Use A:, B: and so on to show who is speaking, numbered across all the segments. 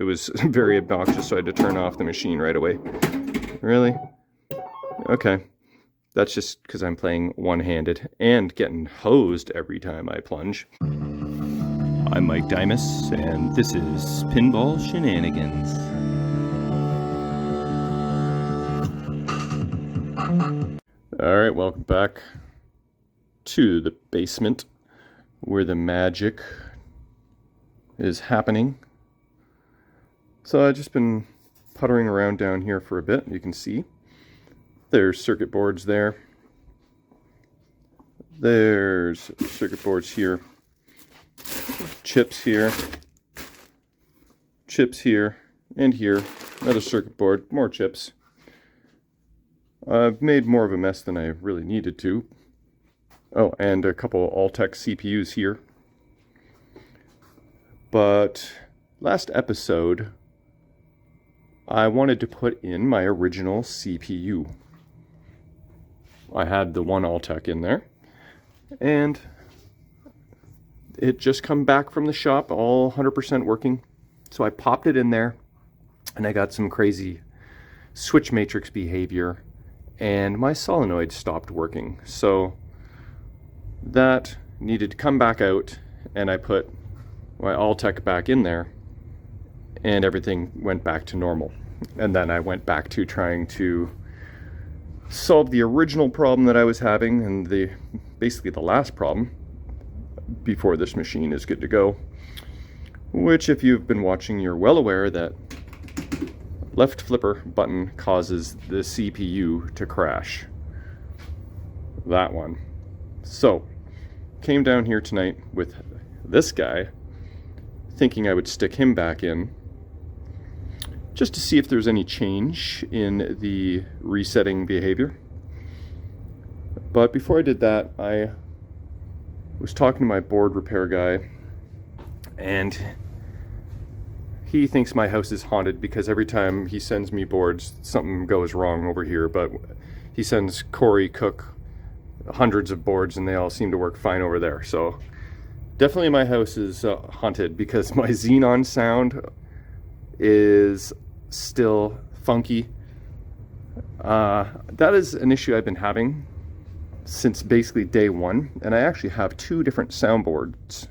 A: It was very obnoxious, so I had to turn off the machine right away. Really? Okay. That's just because I'm playing one-handed and getting hosed every time I plunge. I'm Mike Dimas, and this is Pinball Shenanigans. Alright, welcome back to the basement where the magic is happening. So I've just been puttering around down here for a bit. You can see there's circuit boards there. There's circuit boards here. Chips here. Chips here. And here. Another circuit board. More chips. I've made more of a mess than I really needed to. Oh, and a couple Alltech CPUs here. But last episode, I wanted to put in my original CPU. I had the one Alltech in there, and it just come back from the shop, all 100% working. So I popped it in there, and I got some crazy switch matrix behavior, and my solenoid stopped working. So that needed to come back out, and I put my Alltech back in there, and everything went back to normal. And then I went back to trying to solve the original problem that I was having, and basically the last problem before this machine is good to go, which, if you've been watching, you're well aware that left flipper button causes the CPU to crash. That one. So, came down here tonight with this guy, thinking I would stick him back in, just to see if there's any change in the resetting behavior. But before I did that, I was talking to my board repair guy, and he thinks my house is haunted because every time he sends me boards, something goes wrong over here. But he sends Corey Cook hundreds of boards, and they all seem to work fine over there. So definitely my house is haunted because my Xenon sound is still funky. That is an issue I've been having since basically day one, and I actually have two different soundboards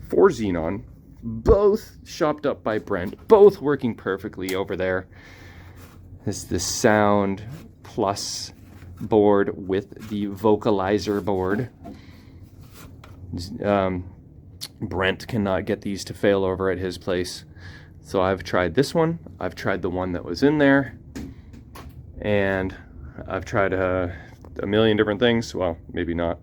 A: for Xenon, both shopped up by Brent, both working perfectly over there. This is the Sound Plus board with the vocalizer board. Brent cannot get these to fail over at his place, so I've tried this one, I've tried the one that was in there, and I've tried a million different things. Well, maybe not,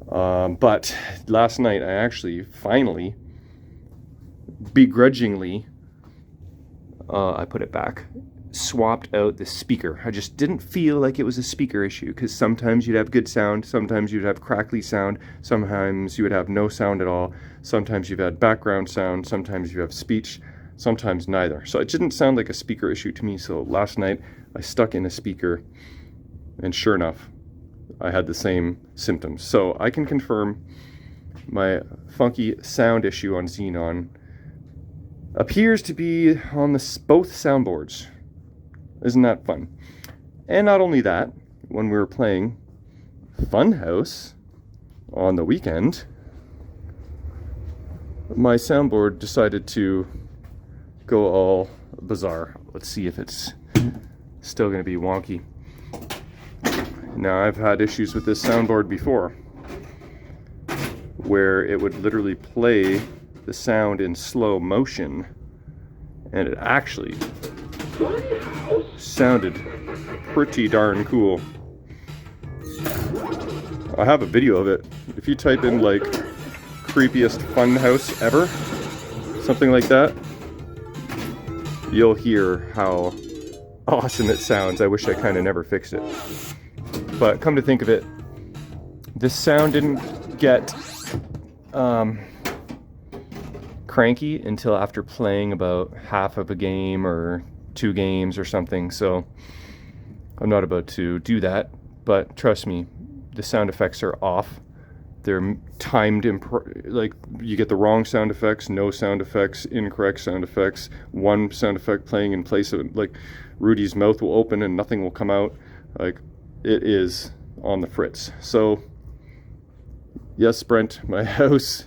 A: but last night I actually finally begrudgingly, I put it back, swapped out the speaker. I just didn't feel like it was a speaker issue, because sometimes you'd have good sound, sometimes you'd have crackly sound, sometimes you would have no sound at all, sometimes you've had background sound, sometimes you have speech, sometimes neither. So it didn't sound like a speaker issue to me. So last night I stuck in a speaker, and sure enough, I had the same symptoms. So I can confirm my funky sound issue on Xenon appears to be on both soundboards. Isn't that fun? And not only that, when we were playing Funhouse on the weekend, my soundboard decided to go all bizarre. Let's see if it's still going to be wonky. Now, I've had issues with this soundboard before, where it would literally play the sound in slow motion, and it actually sounded pretty darn cool. I have a video of it. If you type in like creepiest funhouse ever, something like that, you'll hear how awesome it sounds. I wish I kind of never fixed it. But come to think of it, this sound didn't get cranky until after playing about half of a game or 2 games or something. So I'm not about to do that, but trust me, the sound effects are off They're timed, like you get the wrong sound effects, no sound effects, incorrect sound effects, one sound effect playing in place of, like, Rudy's mouth will open and nothing will come out. Like, it is on the fritz. So, yes, Brent, my house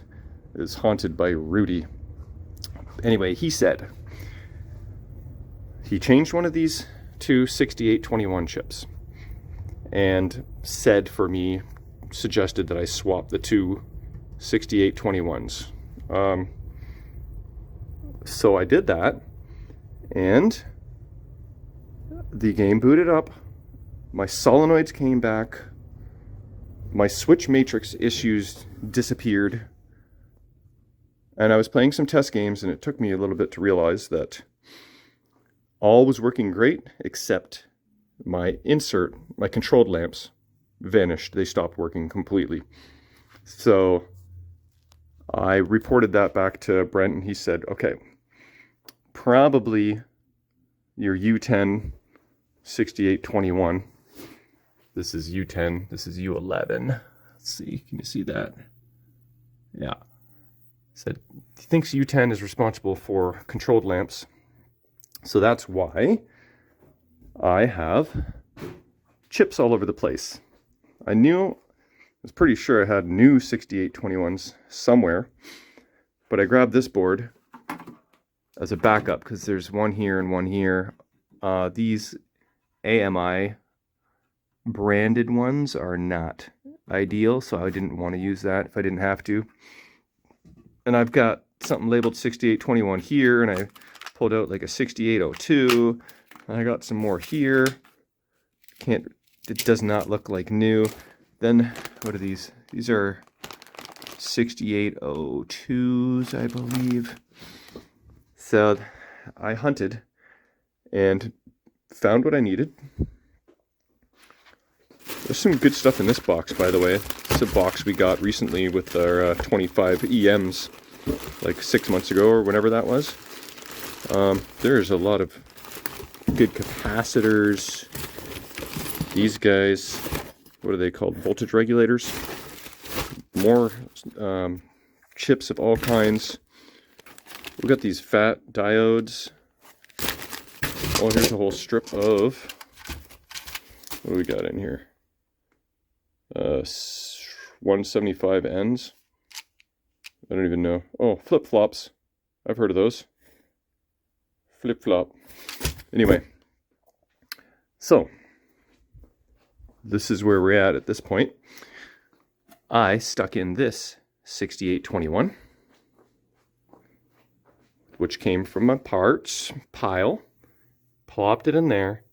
A: is haunted by Rudy. Anyway, he said he changed one of these to 6821 chips and said for me, suggested that I swap the two 6821s. So I did that, and the game booted up. My solenoids came back. My switch matrix issues disappeared. And I was playing some test games, and it took me a little bit to realize that all was working great, except my controlled lamps vanished. They stopped working completely. So I reported that back to Brent, and he said, okay, probably your U10 6821. This is U10, this is U11. Let's see, can you see that? Yeah. Said he thinks U10 is responsible for controlled lamps. So that's why I have chips all over the place. I was pretty sure I had new 6821s somewhere, but I grabbed this board as a backup because there's one here and one here. These AMI branded ones are not ideal, so I didn't want to use that if I didn't have to. And I've got something labeled 6821 here, and I pulled out like a 6802. And I got some more here. It does not look like new. Then, what are these? These are 6802s, I believe. So I hunted and found what I needed. There's some good stuff in this box, by the way. It's a box we got recently with our 25 EMs, like 6 months ago or whenever that was. There's a lot of good capacitors. These guys, what are they called? Voltage regulators. More chips of all kinds. We've got these fat diodes. Oh, here's a whole strip of, what do we got in here? 175 ends. I don't even know. Oh, flip-flops. I've heard of those. Flip-flop. Anyway. So, this is where we're at this point. I stuck in this 6821, which came from my parts pile, plopped it in there,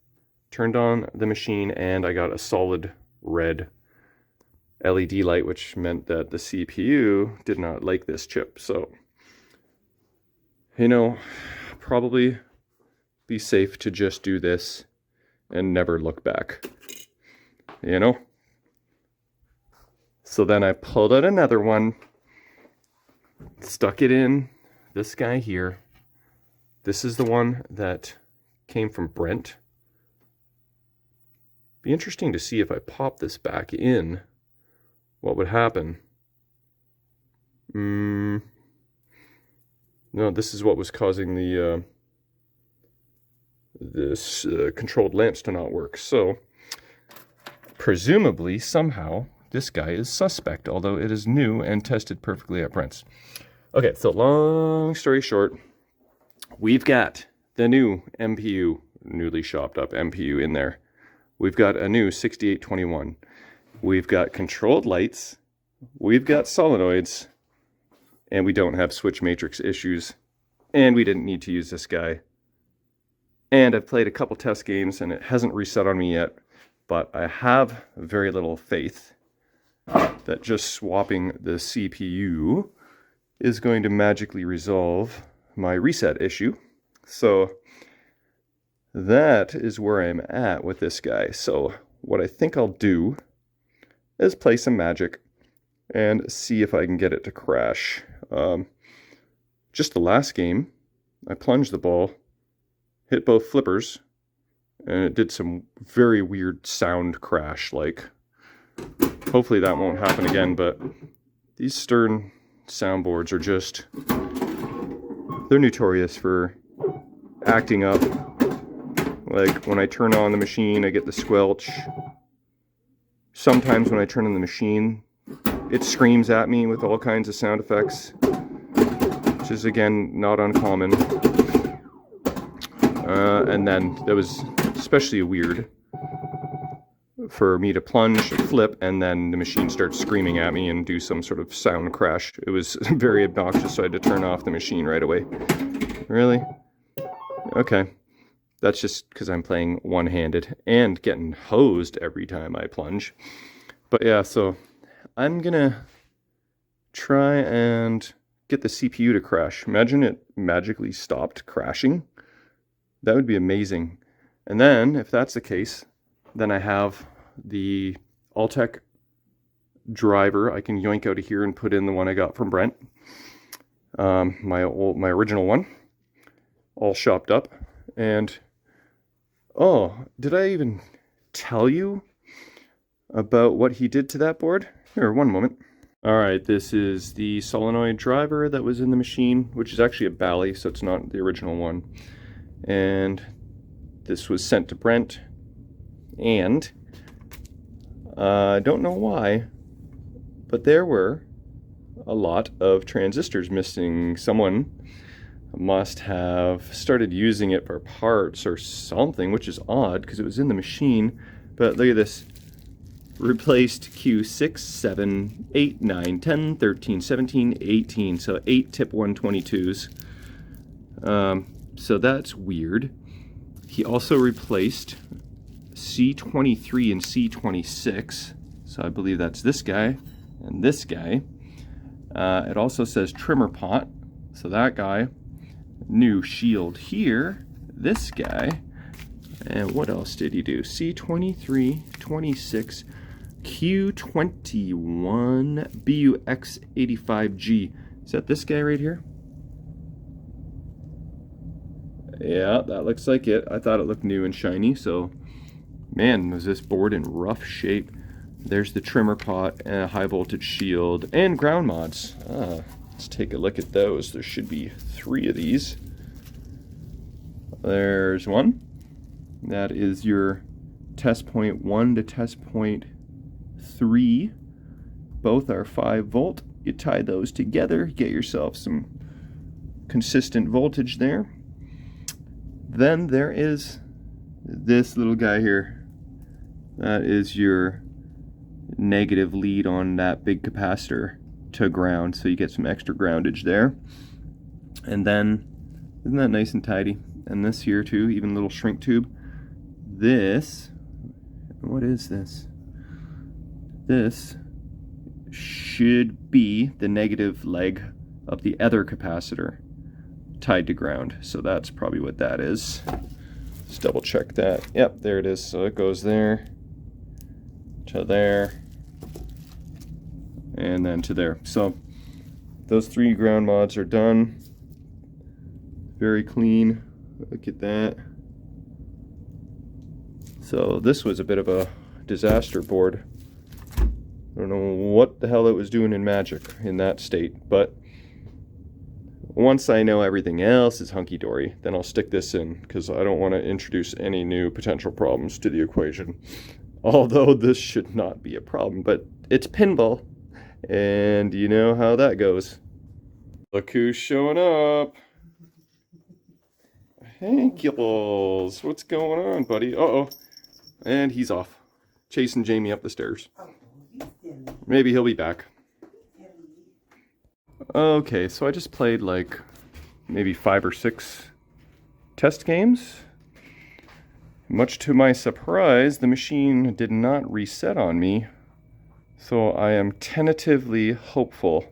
A: turned on the machine, and I got a solid red LED light, which meant that the CPU did not like this chip. So, probably be safe to just do this and never look back. So then I pulled out another one, stuck it in this guy here. This is the one that came from Brent. Be interesting to see if I pop this back in, what would happen. No, this is what was causing the this controlled lamps to not work. So presumably, somehow, this guy is suspect, although it is new and tested perfectly at Brent's. Okay, so long story short, we've got the new MPU, newly shopped up MPU in there. We've got a new 6821. We've got controlled lights. We've got solenoids. And we don't have switch matrix issues. And we didn't need to use this guy. And I've played a couple test games and it hasn't reset on me yet. But I have very little faith that just swapping the CPU is going to magically resolve my reset issue. So that is where I'm at with this guy. So what I think I'll do is play some Magic and see if I can get it to crash. Just the last game, I plunged the ball, hit both flippers, and it did some very weird sound crash, like Hopefully that won't happen again, but these Stern soundboards are just, they're notorious for acting up. Like when I turn on the machine, I get the squelch. Sometimes when I turn on the machine, it screams at me with all kinds of sound effects, which is again not uncommon. And then that was especially weird for me to plunge, flip, and then the machine starts screaming at me and do some sort of sound crash. It was very obnoxious, so I had to turn off the machine right away. Really? Okay. That's just because I'm playing one-handed and getting hosed every time I plunge. But yeah, so I'm gonna try and get the CPU to crash. Imagine it magically stopped crashing. That would be amazing. And then, if that's the case, then I have the Altec driver I can yoink out of here and put in the one I got from Brent. My original one. All shopped up. And, oh, did I even tell you about what he did to that board? Here, one moment. Alright, this is the Solenoid driver that was in the machine, which is actually a Bally, so it's not the original one. And this was sent to Brent, and I don't know why, but there were a lot of transistors missing. Someone must have started using it for parts or something, which is odd because it was in the machine. But look at this. Replaced Q6, 7, 8, 9, 10, 13, 17, 18. So 8 tip 122s. So that's weird. He also replaced C23 and C26. So I believe that's this guy and this guy. It also says trimmer pot. So that guy. New shield here. This guy. And what else did he do? C23, 26, Q21, BUX85G. Is that this guy right here? Yeah, that looks like it. I thought it looked new and shiny, so man, was this board in rough shape. There's the trimmer pot and a high voltage shield and ground mods. Let's take a look at those. There should be 3 of these. There's one. That is your test point 1 to test point 3. Both are 5 volt. You tie those together, get yourself some consistent voltage there. Then there is this little guy here. That is your negative lead on that big capacitor to ground, so you get some extra groundage there. And then, isn't that nice and tidy? And this here too, even a little shrink tube. This, what is this? This should be the negative leg of the other capacitor tied to ground. So that's probably what that is. Let's double check that. Yep, there it is. So it goes there, to there, and then to there. So those 3 ground mods are done. Very clean. Look at that. So this was a bit of a disaster board. I don't know what the hell it was doing in Magic in that state, but once I know everything else is hunky-dory, then I'll stick this in, because I don't want to introduce any new potential problems to the equation. Although this should not be a problem, but it's pinball, and you know how that goes. Look who's showing up. Hey, Kibbles, what's going on, buddy? Uh-oh. And he's off, chasing Jamie up the stairs. Maybe he'll be back. Okay, so I just played like maybe 5 or 6 test games. Much to my surprise, the machine did not reset on me, so I am tentatively hopeful.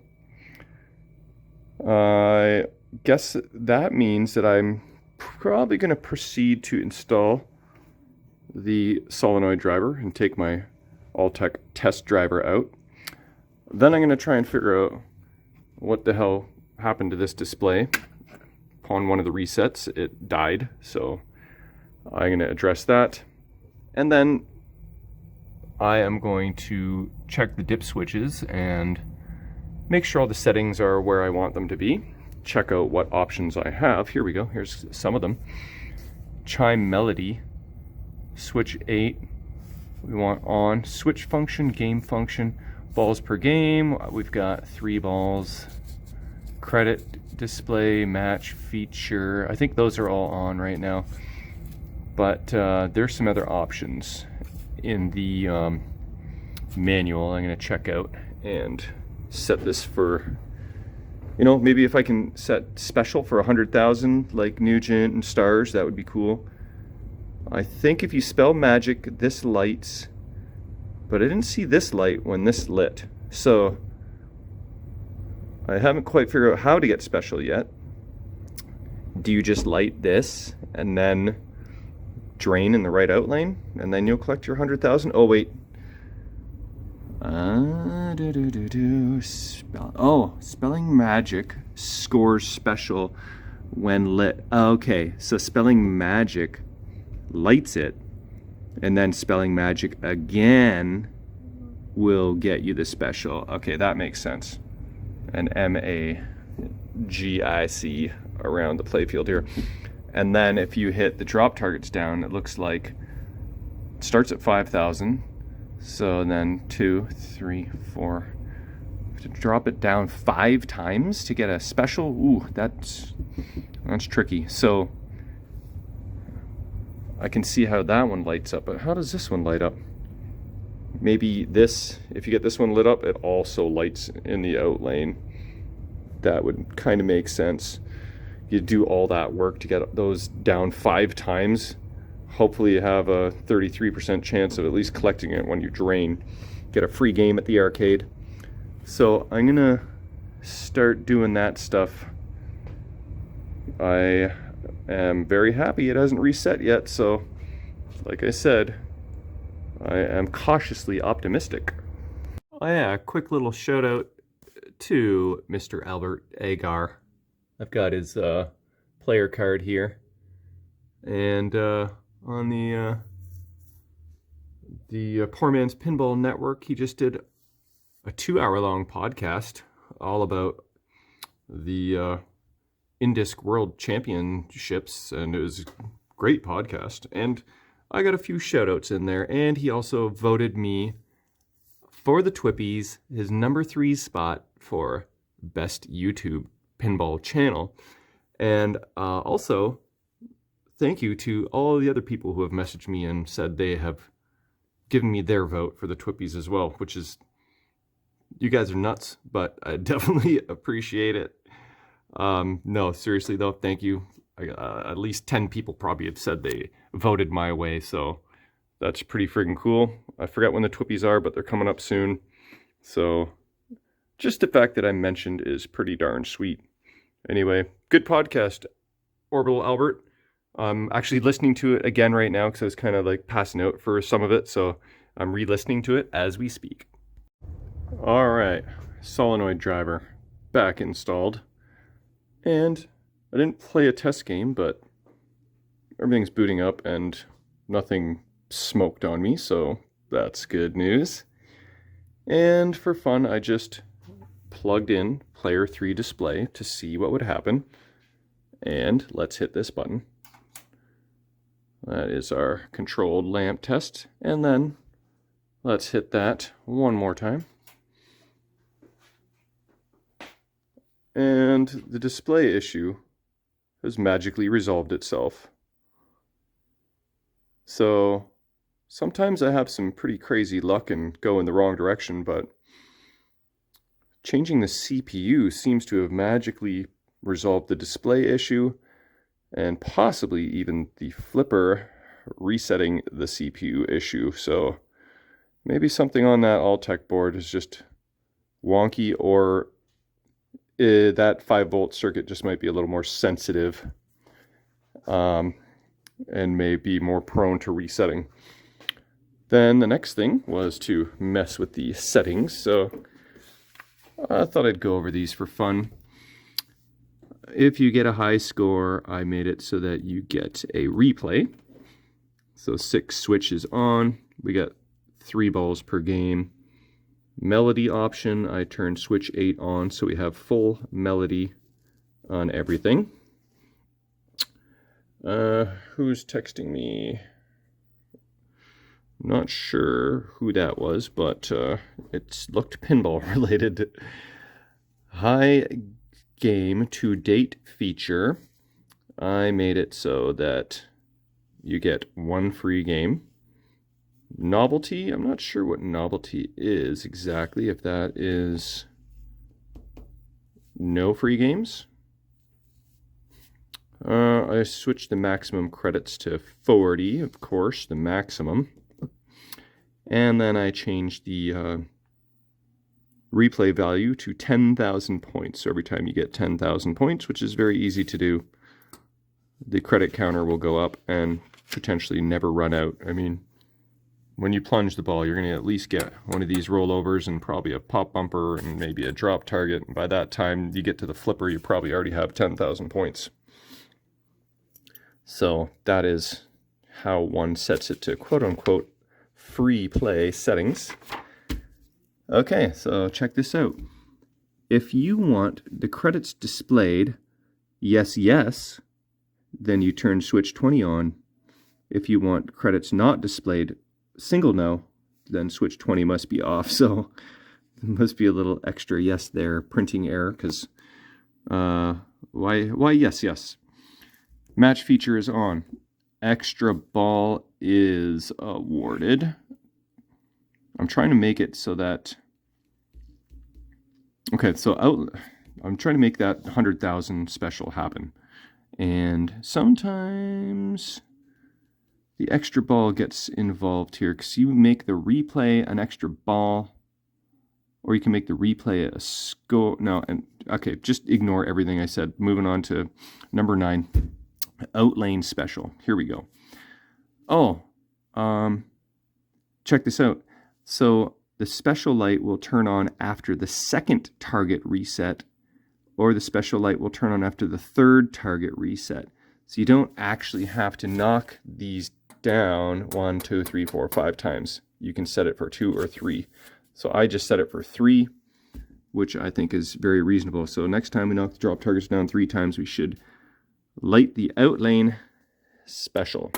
A: I guess that means that I'm probably going to proceed to install the Solenoid driver and take my Altec test driver out. Then I'm going to try and figure out what the hell happened to this display. Upon one of the resets, it died, so I'm going to address that. And then I am going to check the dip switches and make sure all the settings are where I want them to be. Check out what options I have. Here we go. Here's some of them. Chime melody, switch 8. We want on. Switch function, game function, balls per game. We've got 3 balls. Credit, display, match, feature. I think those are all on right now. But there's some other options in the manual I'm going to check out and set this for, you know, maybe if I can set special for 100,000 like Nugent and Stars, that would be cool. I think if you spell magic, this lights, but I didn't see this light when this lit. So I haven't quite figured out how to get special yet. Do you just light this and then drain in the right outlane and then you'll collect your 100,000? Oh wait. Spelling magic scores special when lit. Okay, so spelling magic lights it, and then spelling magic again will get you the special. Okay, that makes sense. And MAGIC around the playfield here. And then if you hit the drop targets down, it looks like it starts at 5,000. So then 2, 3, 4. To drop it down 5 times to get a special. Ooh, that's tricky. So I can see how that one lights up, but how does this one light up? Maybe this, if you get this one lit up, it also lights in the out lane. That would kind of make sense. You do all that work to get those down 5 times. Hopefully you have a 33% chance of at least collecting it when you drain. Get a free game at the arcade. So I'm gonna start doing that stuff. I am very happy it hasn't reset yet, so like I said, I am cautiously optimistic. Oh yeah, a quick little shout out to Mr. Albert Agar. I've got his player card here, and on the Poor Man's Pinball Network, he just did a 2-hour-long podcast all about the Indisc World Championships, and it was a great podcast. And I got a few shout-outs in there, and he also voted me for the Twippies his number 3 spot for best YouTube pinball channel. And also, thank you to all the other people who have messaged me and said they have given me their vote for the Twippies as well, which is, you guys are nuts, but I definitely appreciate it. No, seriously though, thank you. At least 10 people probably have said they voted my way, so that's pretty friggin' cool. I forget when the Twippies are, but they're coming up soon. So just the fact that I mentioned is pretty darn sweet. Anyway, good podcast, Orbital Albert. I'm actually listening to it again right now because I was kind of like passing out for some of it, so I'm re-listening to it as we speak. All right, Solenoid driver back installed. And I didn't play a test game, but everything's booting up and nothing smoked on me, so that's good news. And for fun, I just plugged in player 3 display to see what would happen. And let's hit this button. That is our controlled lamp test. And then let's hit that one more time. And the display issue has magically resolved itself. So sometimes I have some pretty crazy luck and go in the wrong direction, but changing the CPU seems to have magically resolved the display issue, and possibly even the flipper resetting the CPU issue. So maybe something on that Alltech board is just wonky, or that 5-volt circuit just might be a little more sensitive and may be more prone to resetting. Then the next thing was to mess with the settings, so I thought I'd go over these for fun. If you get a high score, I made it so that you get a replay. So 6 switches on. We got 3 balls per game. Melody option, I turn switch 8 on, so we have full melody on everything. Who's texting me? Not sure who that was, but it looked pinball related. High game to date feature. I made it so that you get 1 free game. Novelty, I'm not sure what novelty is exactly, if that is no free games. I switched the maximum credits to 40, of course, the maximum. And then I changed the replay value to 10,000 points. So every time you get 10,000 points, which is very easy to do, the credit counter will go up and potentially never run out. I mean, when you plunge the ball, you're going to at least get one of these rollovers and probably a pop bumper and maybe a drop target. And by that time you get to the flipper, you probably already have 10,000 points. So that is how one sets it to quote-unquote free play settings. Okay, so check this out. If you want the credits displayed yes, yes, then you turn switch 20 on. If you want credits not displayed single no, then switch 20 must be off. So there must be a little extra yes there, printing error, because why yes, yes. Match feature is on. Extra ball is awarded. I'm trying to make it so that, okay, so I'm trying to make that 100,000 special happen. And sometimes the extra ball gets involved here, because you make the replay an extra ball, or you can make the replay a score. No, and okay, just ignore everything I said. Moving on to number 9, outlane special. Here we go. Oh, check this out. So the special light will turn on after the second target reset, or the special light will turn on after the third target reset. So you don't actually have to knock these down 1, 2, 3, 4, 5 times. You can set it for 2 or 3. So I just set it for 3, which I think is very reasonable. So next time we knock the drop targets down 3 times, we should light the outlane special,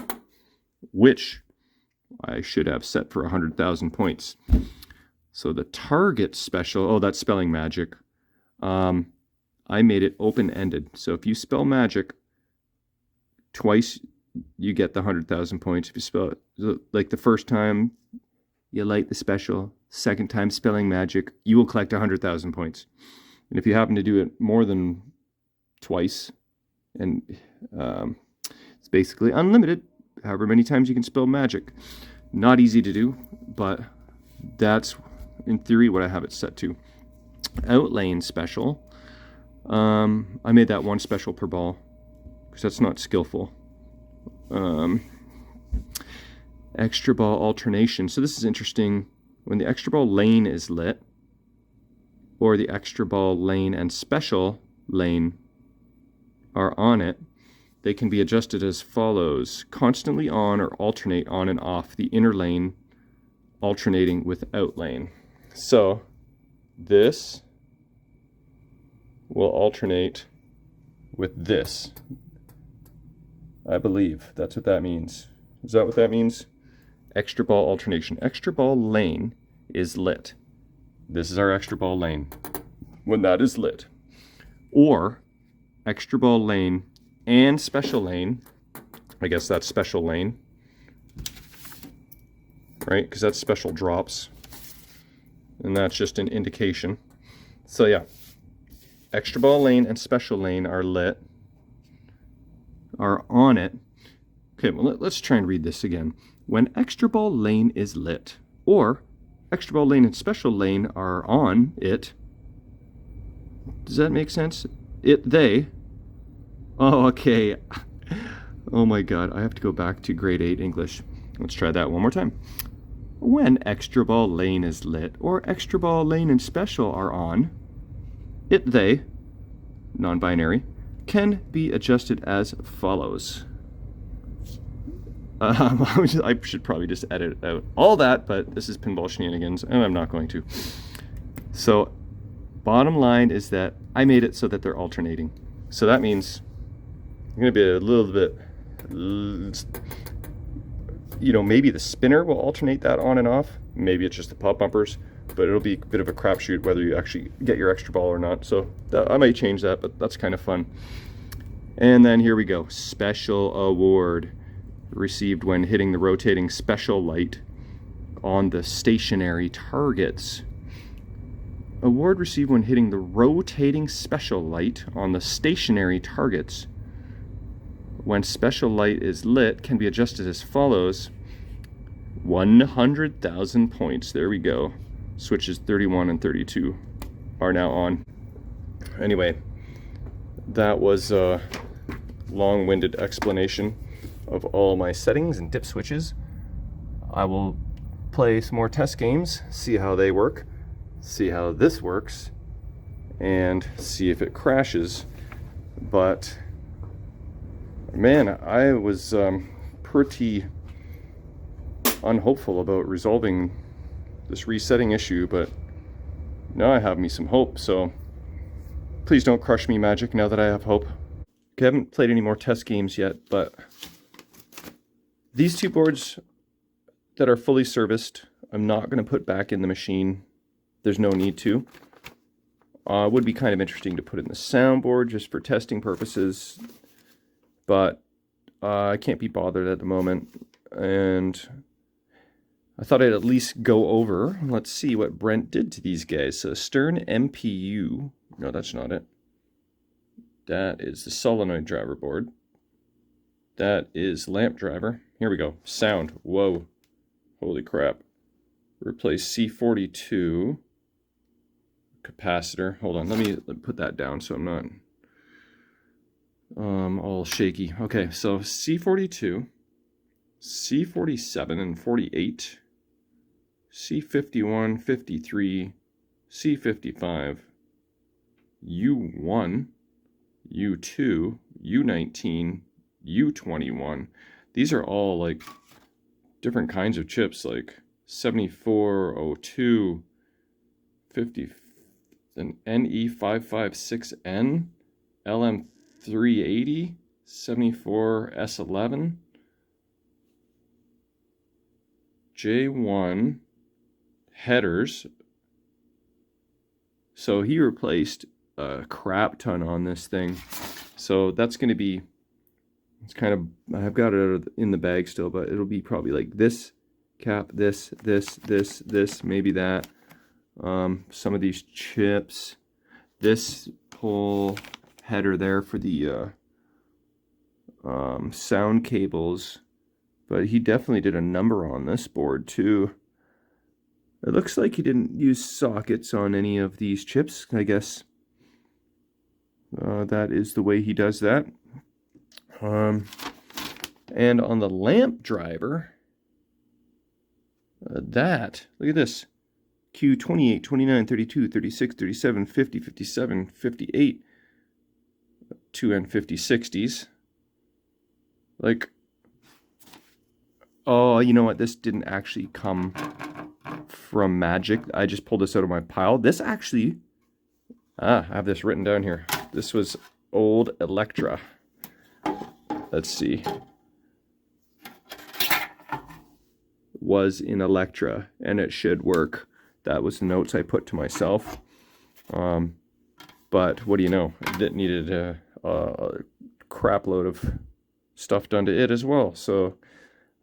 A: which I should have set for 100,000 points. So the target special, oh, that's spelling magic. I made it open-ended. So if you spell magic twice, you get the 100,000 points. If you spell it, like the first time you light the special, second time spelling magic, you will collect 100,000 points. And if you happen to do it more than twice, and it's basically unlimited, however many times you can spell magic. Not easy to do, but that's in theory what I have it set to. Outlane special. I made that 1 special per ball, because that's not skillful. Extra ball alternation. So this is interesting. When the extra ball lane is lit, or the extra ball lane and special lane are on it, they can be adjusted as follows. Constantly on or alternate on and off the inner lane, alternating with outlane. So this will alternate with this. I believe that's what that means. Is that what that means? Extra ball alternation. Extra ball lane is lit. This is our extra ball lane when that is lit. Or extra ball lane and special lane. I guess that's special lane, right? Because that's special drops. And that's just an indication. So yeah, extra ball lane and special lane are lit, are on it. Okay, well, let's try and read this again. When extra ball lane is lit, or extra ball lane and special lane are on it. Does that make sense? They. Oh, okay. Oh my God, I have to go back to grade 8 English. Let's try that one more time. When extra ball lane is lit, or extra ball lane and special are on, they, non-binary, can be adjusted as follows. I should probably just edit out all that, but this is pinball shenanigans, and I'm not going to. So, bottom line is that I made it so that they're alternating. So that means I'm going to be a little bit, you know, maybe the spinner will alternate that on and off. Maybe it's just the pop bumpers, but it'll be a bit of a crapshoot whether you actually get your extra ball or not. So I might change that, but that's kind of fun. And then here we go. Special award received when hitting the rotating special light on the stationary targets. Award received when hitting the rotating special light on the stationary targets. When special light is lit, can be adjusted as follows. 100,000 points. There we go. Switches 31 and 32 are now on. Anyway, that was a long-winded explanation of all my settings and dip switches. I will play some more test games, see how they work, see how this works, and see if it crashes. But man, I was pretty unhopeful about resolving this resetting issue, but now I have me some hope. So please don't crush me, Magic, now that I have hope. Okay, I haven't played any more test games yet, but these two boards that are fully serviced, I'm not going to put back in the machine. There's no need to. It would be kind of interesting to put in the soundboard just for testing purposes, but I can't be bothered at the moment. And I thought I'd at least go over, let's see what Brent did to these guys. So Stern MPU, no, that's not it. That is the solenoid driver board. That is lamp driver. Here we go. Sound. Whoa. Holy crap. Replace C42 capacitor. Hold on, let me put that down so I'm not all shaky. Okay, so C42, C47 and 48, C51, 53, C55, U1, U2, U19, U21. These are all like different kinds of chips, like 7402, 50, an NE556N, LM380, 74S11, J1 headers. So he replaced a crap ton on this thing. So that's going to be, it's kind of, I've got it in the bag still, but it'll be probably like this cap, this, maybe that. Some of these chips, this whole header there for the sound cables, but he definitely did a number on this board too. It looks like he didn't use sockets on any of these chips. I guess that is the way he does that. And on the lamp driver, look at this. Q 28, 29, 32, 36, 37, 50, 57, 58, 2N5060s. Like, oh, you know what? This didn't actually come from Magic. I just pulled this out of my pile. This actually, I have this written down here. This was old Electra. Let's see. Was in Electra, and it should work. That was the notes I put to myself. But what do you know? It needed a crap load of stuff done to it as well. So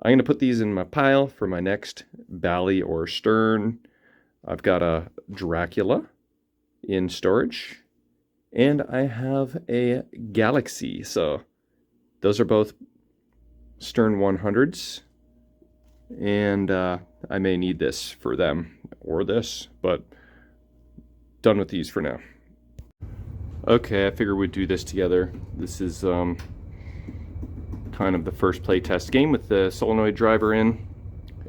A: I'm going to put these in my pile for my next Bally or Stern. I've got a Dracula in storage, and I have a Galaxy. So those are both Stern 100s, and I may need this for them or this, but done with these for now. Okay, I figured we'd do this together. This is kind of the first play test game with the solenoid driver in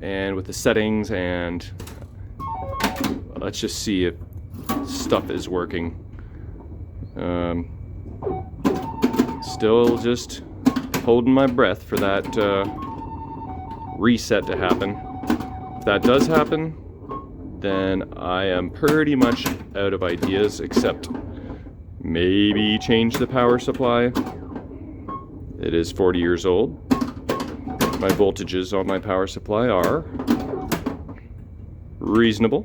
A: and with the settings, and let's just see if stuff is working. Still just holding my breath for that reset to happen. If that does happen, then I am pretty much out of ideas, except maybe change the power supply. It is 40 years old. My voltages on my power supply are reasonable.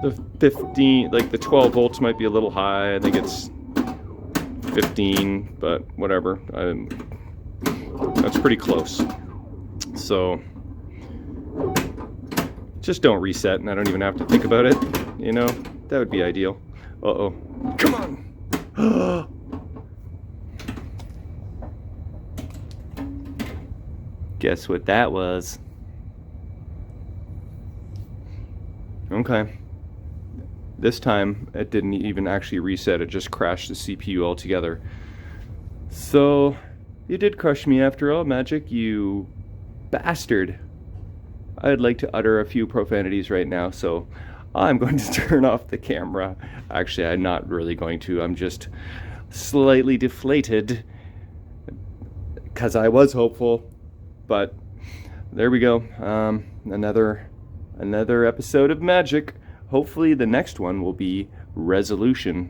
A: The 15, like the 12 volts might be a little high. I think it's 15, but whatever. That's pretty close. So just don't reset, and I don't even have to think about it. You know, that would be ideal. Uh-oh. Come on! Guess what that was? Okay. This time, it didn't even actually reset. It just crashed the CPU altogether. So, you did crush me after all, Magic, you bastard. I'd like to utter a few profanities right now, so I'm going to turn off the camera. Actually, I'm not really going to. I'm just slightly deflated because I was hopeful, but there we go. Another episode of Magic. Hopefully the next one will be Resolution.